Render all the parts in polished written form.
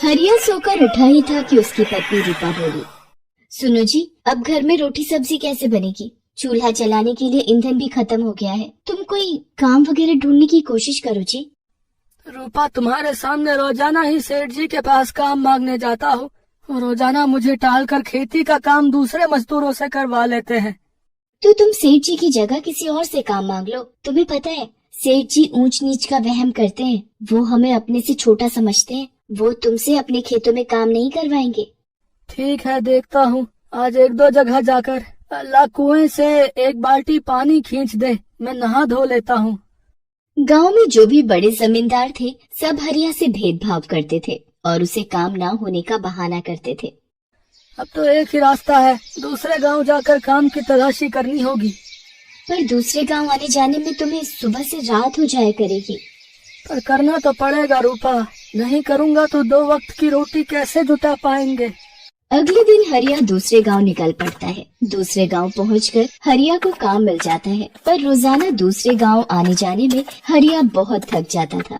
हरिया सोकर उठा ही था कि उसकी पत्नी रूपा बोली, सुनो जी, अब घर में रोटी सब्जी कैसे बनेगी? चूल्हा जलाने के लिए ईंधन भी खत्म हो गया है। तुम कोई काम वगैरह ढूंढने की कोशिश करो जी। रूपा, तुम्हारे सामने रोजाना ही सेठ जी के पास काम मांगने जाता हूँ। रोजाना मुझे टालकर खेती का काम दूसरे मजदूरों से करवा लेते हैं। तो तुम सेठ जी की जगह किसी और से काम मांग लो। तुम्हें पता है, सेठ जी ऊंच नीच का वहम करते हैं। वो हमें अपने से छोटा समझते हैं। वो तुमसे अपने खेतों में काम नहीं करवाएंगे। ठीक है, देखता हूँ। आज एक दो जगह जाकर अल्लाह कुएं से एक बाल्टी पानी खींच दे, मैं नहा धो लेता हूँ। गांव में जो भी बड़े जमींदार थे, सब हरिया से भेदभाव करते थे और उसे काम ना होने का बहाना करते थे। अब तो एक ही रास्ता है, दूसरे गांव जाकर काम की तलाशी करनी होगी। पर दूसरे गांव आने जाने में तुम्हें सुबह से रात हो जाया करेगी। पर करना तो पड़ेगा रूपा, नहीं करूँगा तो 2 वक्त की रोटी कैसे जुटा पाएंगे। अगले दिन हरिया दूसरे गांव निकल पड़ता है। दूसरे गांव पहुंचकर हरिया को काम मिल जाता है, पर रोजाना दूसरे गांव आने जाने में हरिया बहुत थक जाता था।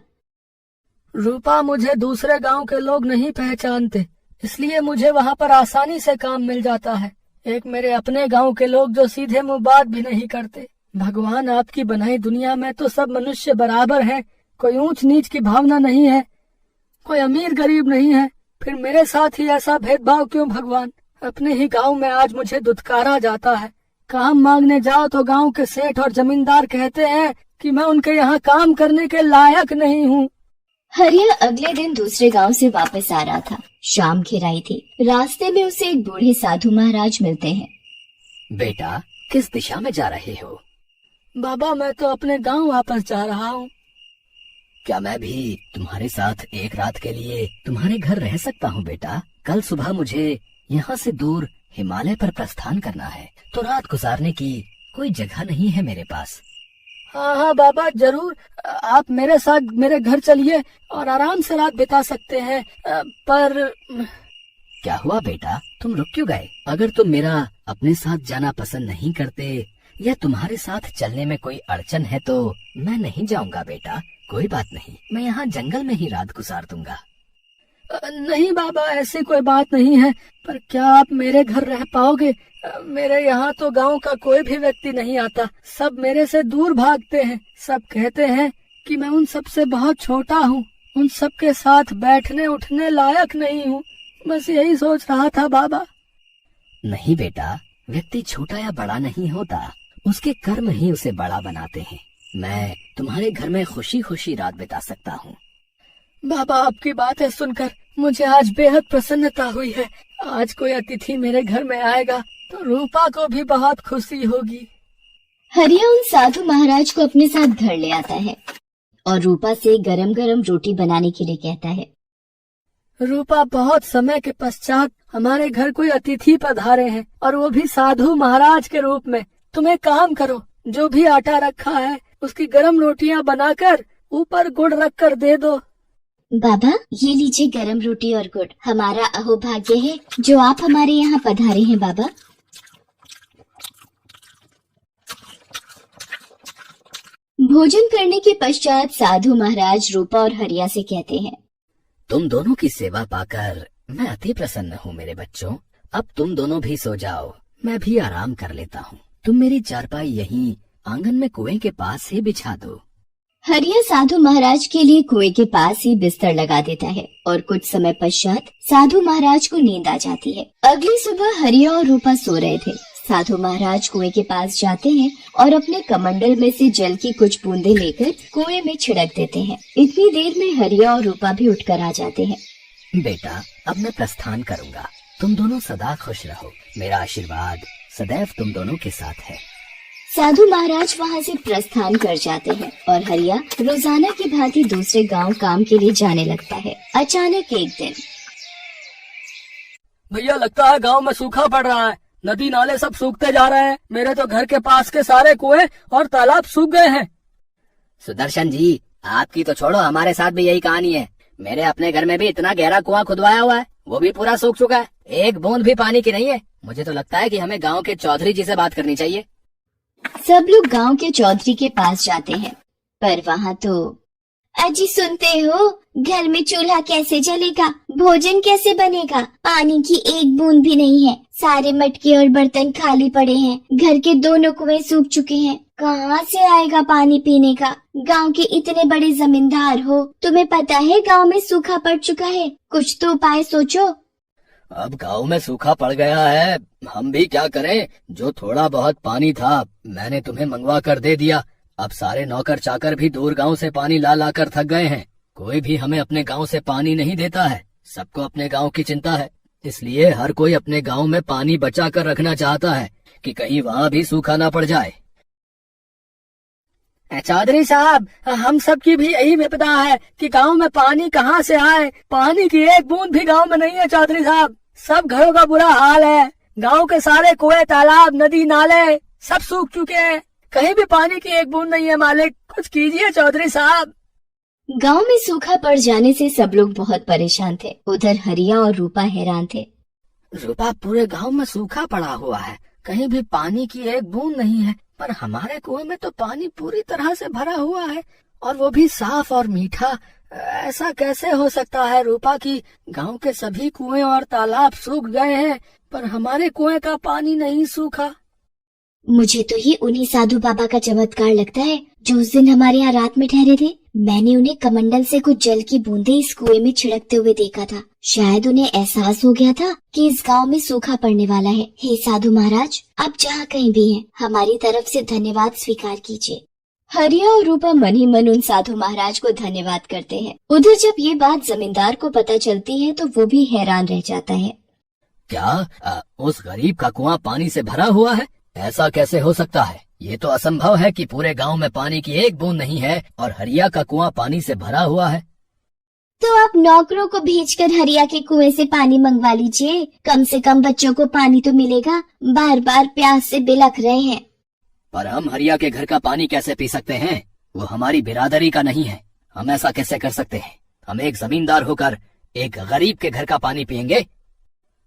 रूपा, मुझे दूसरे गांव के लोग नहीं पहचानते, इसलिए मुझे वहां पर आसानी से काम मिल जाता है। एक मेरे अपने गांव के लोग जो सीधे मुंह बात भी नहीं करते। भगवान, आपकी बनाई दुनिया में तो सब मनुष्य बराबर हैं। कोई ऊंच नीच की भावना नहीं है, कोई अमीर गरीब नहीं है। फिर मेरे साथ ही ऐसा भेदभाव क्यों भगवान? अपने ही गांव में आज मुझे दुत्कारा जाता है। काम मांगने जाओ तो गांव के सेठ और जमींदार कहते हैं कि मैं उनके यहाँ काम करने के लायक नहीं हूँ। हरिया अगले दिन दूसरे गांव से वापस आ रहा था। शाम घिराई थी। रास्ते में उसे एक बूढ़े साधु महाराज मिलते हैं। बेटा, किस दिशा में जा रहे हो? बाबा, मैं तो अपने गांव वापस जा रहा हूँ। क्या मैं भी तुम्हारे साथ एक रात के लिए तुम्हारे घर रह सकता हूँ बेटा? कल सुबह मुझे यहाँ से दूर हिमालय पर प्रस्थान करना है, तो रात गुजारने की कोई जगह नहीं है मेरे पास। हाँ हाँ बाबा, जरूर। आप मेरे साथ मेरे घर चलिए और आराम से रात बिता सकते हैं। पर क्या हुआ बेटा, तुम रुक क्यों गए? अगर तुम मेरा अपने साथ जाना पसंद नहीं करते या तुम्हारे साथ चलने में कोई अड़चन है तो मैं नहीं जाऊंगा बेटा। कोई बात नहीं, मैं यहाँ जंगल में ही रात गुजार दूंगा। नहीं बाबा, ऐसी कोई बात नहीं है। पर क्या आप मेरे घर रह पाओगे? मेरे यहाँ तो गांव का कोई भी व्यक्ति नहीं आता। सब मेरे से दूर भागते हैं। सब कहते हैं कि मैं उन सब से बहुत छोटा हूँ, उन सब के साथ बैठने उठने लायक नहीं हूँ। बस यही सोच रहा था बाबा। नहीं बेटा, व्यक्ति छोटा या बड़ा नहीं होता, उसके कर्म ही उसे बड़ा बनाते हैं। मैं तुम्हारे घर में खुशी खुशी रात बिता सकता हूँ। बाबा, आपकी बातें सुनकर मुझे आज बेहद प्रसन्नता हुई है। आज कोई अतिथि मेरे घर में आएगा तो रूपा को भी बहुत खुशी होगी। हरिया उन साधु महाराज को अपने साथ घर ले आता है और रूपा से गरम गरम रोटी बनाने के लिए कहता है। रूपा, बहुत समय के पश्चात हमारे घर कोई अतिथि पधारे हैं और वो भी साधु महाराज के रूप में। तुम एक काम करो, जो भी आटा रखा है उसकी गरम रोटियां बनाकर ऊपर गुड़ रखकर दे दो। बाबा, ये लीजिए गरम रोटी और गुड़। हमारा अहोभाग्य है जो आप हमारे यहाँ पधारे हैं बाबा। भोजन करने के पश्चात साधु महाराज रूपा और हरिया से कहते हैं, तुम दोनों की सेवा पाकर मैं अति प्रसन्न हूँ मेरे बच्चों। अब तुम दोनों भी सो जाओ, मैं भी आराम कर लेता हूँ। तुम मेरी चारपाई यहीं आंगन में कुएं के पास ही बिछा दो। हरिया साधु महाराज के लिए कुएं के पास ही बिस्तर लगा देता है और कुछ समय पश्चात साधु महाराज को नींद आ जाती है। अगली सुबह हरिया और रूपा सो रहे थे। साधु महाराज कुएं के पास जाते हैं और अपने कमंडल में से जल की कुछ बूंदें लेकर कुएं में छिड़क देते हैं। इतनी देर में हरिया और रूपा भी उठकर आ जाते हैं। बेटा, अब मैं प्रस्थान करूँगा। तुम दोनों सदा खुश रहो। मेरा आशीर्वाद सदैव तुम दोनों के साथ है। साधु महाराज वहाँ से प्रस्थान कर जाते हैं और हरिया रोजाना की भांति दूसरे गांव काम के लिए जाने लगता है। अचानक एक दिन, भैया, लगता है गांव में सूखा पड़ रहा है। नदी नाले सब सूखते जा रहे हैं। मेरे तो घर के पास के सारे कुएं और तालाब सूख गए हैं। सुदर्शन जी, आपकी तो छोड़ो, हमारे साथ भी यही कहानी है। मेरे अपने घर में भी इतना गहरा कुआं खुदवाया हुआ है, वो भी पूरा सूख चुका है। एक बूंद भी पानी की नहीं है। मुझे तो लगता है कि हमें गांव के चौधरी जी से बात करनी चाहिए। सब लोग गांव के चौधरी के पास जाते हैं, पर वहाँ तो अजी सुनते हो, घर में चूल्हा कैसे जलेगा, भोजन कैसे बनेगा, पानी की एक बूंद भी नहीं है, सारे मटके और बर्तन खाली पड़े हैं, घर के दोनों कुएं सूख चुके हैं, कहाँ से आएगा पानी पीने का। गांव के इतने बड़े जमींदार हो, तुम्हें पता है गांव में सूखा पड़ चुका है, कुछ तो उपाय सोचो। अब गांव में सूखा पड़ गया है, हम भी क्या करें। जो थोड़ा बहुत पानी था मैंने तुम्हें मंगवा कर दे दिया। अब सारे नौकर चाकर भी दूर गांव से पानी ला ला कर थक गए हैं। कोई भी हमें अपने गांव से पानी नहीं देता है। सबको अपने गांव की चिंता है, इसलिए हर कोई अपने गांव में पानी बचा कर रखना चाहता है कि कहीं वहाँ भी सूखा ना पड़ जाए। चौधरी साहब, हम सब की भी यही विपदा है कि गांव में पानी कहाँ से आए। पानी की एक बूंद भी गांव में नहीं है चौधरी साहब। सब घरों का बुरा हाल है। गांव के सारे कुएं, तालाब, नदी, नाले सब सूख चुके हैं। कहीं भी पानी की एक बूंद नहीं है। मालिक, कुछ कीजिए चौधरी साहब। गांव में सूखा पड़ जाने से सब लोग बहुत परेशान थे। उधर हरिया और रूपा हैरान थे। रूपा, पूरे गांव में सूखा पड़ा हुआ है, कहीं भी पानी की एक बूंद नहीं है, पर हमारे कुएं में तो पानी पूरी तरह से भरा हुआ है, और वो भी साफ और मीठा। ऐसा कैसे हो सकता है रूपा कि गांव के सभी कुएं और तालाब सूख गए हैं, पर हमारे कुएं का पानी नहीं सूखा। मुझे तो ये उन्हीं साधु बाबा का चमत्कार लगता है जो उस दिन हमारे यहाँ रात में ठहरे थे। मैंने उन्हें कमंडल से कुछ जल की बूंदें इस कुएं में छिड़कते हुए देखा था। शायद उन्हें एहसास हो गया था कि इस गांव में सूखा पड़ने वाला है। हे साधु महाराज, आप जहाँ कहीं भी हैं, हमारी तरफ से धन्यवाद स्वीकार कीजिए। हरिया और रूपा मन ही मन उन साधु महाराज को धन्यवाद करते हैं। उधर जब ये बात जमींदार को पता चलती है तो वो भी हैरान रह जाता है। क्या उस गरीब का कुआं पानी से भरा हुआ है? ऐसा कैसे हो सकता है? ये तो असंभव है कि पूरे गांव में पानी की एक बूंद नहीं है और हरिया का कुआं पानी से भरा हुआ है। तो आप नौकरों को भेजकर हरिया के कुएं से पानी मंगवा लीजिए। कम से कम बच्चों को पानी तो मिलेगा। बार बार प्यास से बिलख रहे हैं। पर हम हरिया के घर का पानी कैसे पी सकते हैं? वो हमारी बिरादरी का नहीं है। हम ऐसा कैसे कर सकते हैं? हम एक जमींदार होकर एक गरीब के घर का पानी पियेंगे?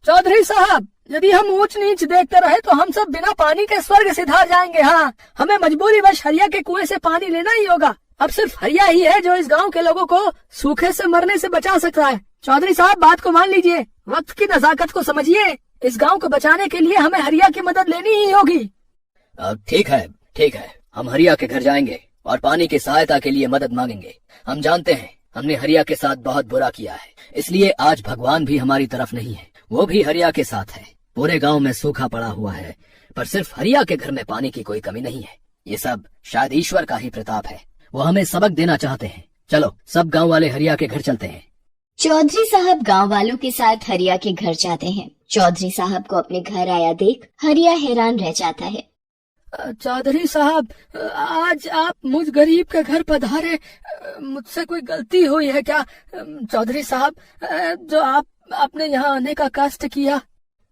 चौधरी साहब, यदि हम ऊंच नीच देखते रहे तो हम सब बिना पानी के स्वर्ग सिधार जाएंगे। हाँ, हमें मजबूरीवश हरिया के कुएं से पानी लेना ही होगा। अब सिर्फ हरिया ही है जो इस गांव के लोगों को सूखे से मरने से बचा सकता है। चौधरी साहब, बात को मान लीजिए, वक्त की नजाकत को समझिए। इस गांव को बचाने के लिए हमें हरिया की मदद लेनी ही होगी। ठीक है, हम हरिया के घर जाएंगे और पानी की सहायता के लिए मदद मांगेंगे। हम जानते हैं हमने हरिया के साथ बहुत बुरा किया है, इसलिए आज भगवान भी हमारी तरफ नहीं है, वो भी हरिया के साथ है। पूरे गांव में सूखा पड़ा हुआ है, पर सिर्फ हरिया के घर में पानी की कोई कमी नहीं है। ये सब शायद ईश्वर का ही प्रताप है। वो हमें सबक देना चाहते हैं। चलो, सब गांव वाले हरिया के घर चलते हैं। चौधरी साहब गांव वालों के साथ हरिया के घर जाते हैं। चौधरी साहब को अपने घर आया देख हरिया हैरान रह जाता है। चौधरी साहब, आज आप मुझ गरीब के घर पधारे, मुझसे कोई गलती हुई है क्या? चौधरी साहब, जो आपने यहाँ आने का कष्ट किया।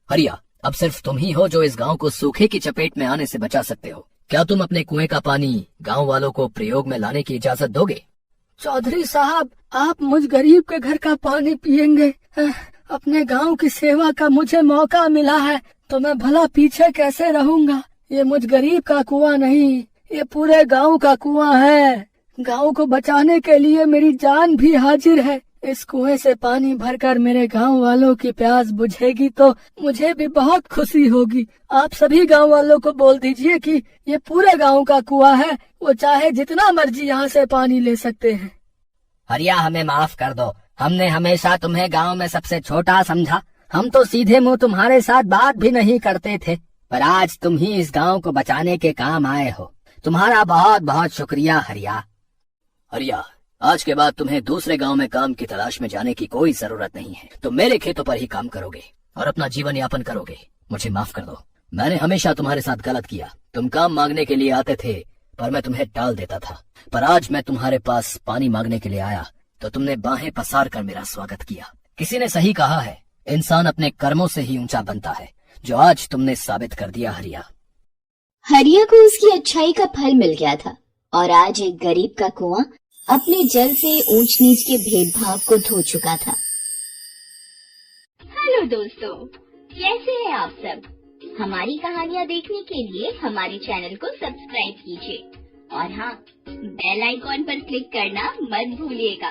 हरिया, अब सिर्फ तुम ही हो जो इस गांव को सूखे की चपेट में आने से बचा सकते हो। क्या तुम अपने कुएं का पानी गांव वालों को प्रयोग में लाने की इजाजत दोगे? चौधरी साहब, आप मुझ गरीब के घर का पानी पियेंगे। अपने गांव की सेवा का मुझे मौका मिला है तो मैं भला पीछे कैसे रहूंगा। ये मुझ गरीब का कुआं नहीं, ये पूरे गांव का कुआं है। गांव को बचाने के लिए मेरी जान भी हाजिर है। इस कुएं से पानी भरकर मेरे गांव वालों की प्यास बुझेगी तो मुझे भी बहुत खुशी होगी। आप सभी गांव वालों को बोल दीजिए कि ये पूरे गांव का कुआं है, वो चाहे जितना मर्जी यहाँ से पानी ले सकते हैं। हरिया, हमें माफ कर दो। हमने हमेशा तुम्हें गांव में सबसे छोटा समझा। हम तो सीधे मुंह तुम्हारे साथ बात भी नहीं करते थे, पर आज तुम ही इस गांव को बचाने के काम आए हो। तुम्हारा बहुत बहुत शुक्रिया हरिया। हरिया, आज के बाद तुम्हें दूसरे गांव में काम की तलाश में जाने की कोई जरूरत नहीं है। तुम मेरे खेतों पर ही काम करोगे और अपना जीवन यापन करोगे। मुझे माफ कर दो, मैंने हमेशा तुम्हारे साथ गलत किया। तुम काम मांगने के लिए आते थे पर मैं तुम्हें टाल देता था, पर आज मैं तुम्हारे पास पानी मांगने के लिए आया तो तुमने बाहें पसार कर मेरा स्वागत किया। किसी ने सही कहा है, इंसान अपने कर्मों से ही ऊंचा बनता है, जो आज तुमने साबित कर दिया हरिया। हरिया को उसकी अच्छाई का फल मिल गया था और आज एक गरीब का कुआं अपने जल से ऊंच नीच के भेदभाव को धो चुका था। हेलो दोस्तों, कैसे हैं आप सब? हमारी कहानियाँ देखने के लिए हमारे चैनल को सब्सक्राइब कीजिए और हाँ, बेल आइकॉन पर क्लिक करना मत भूलिएगा।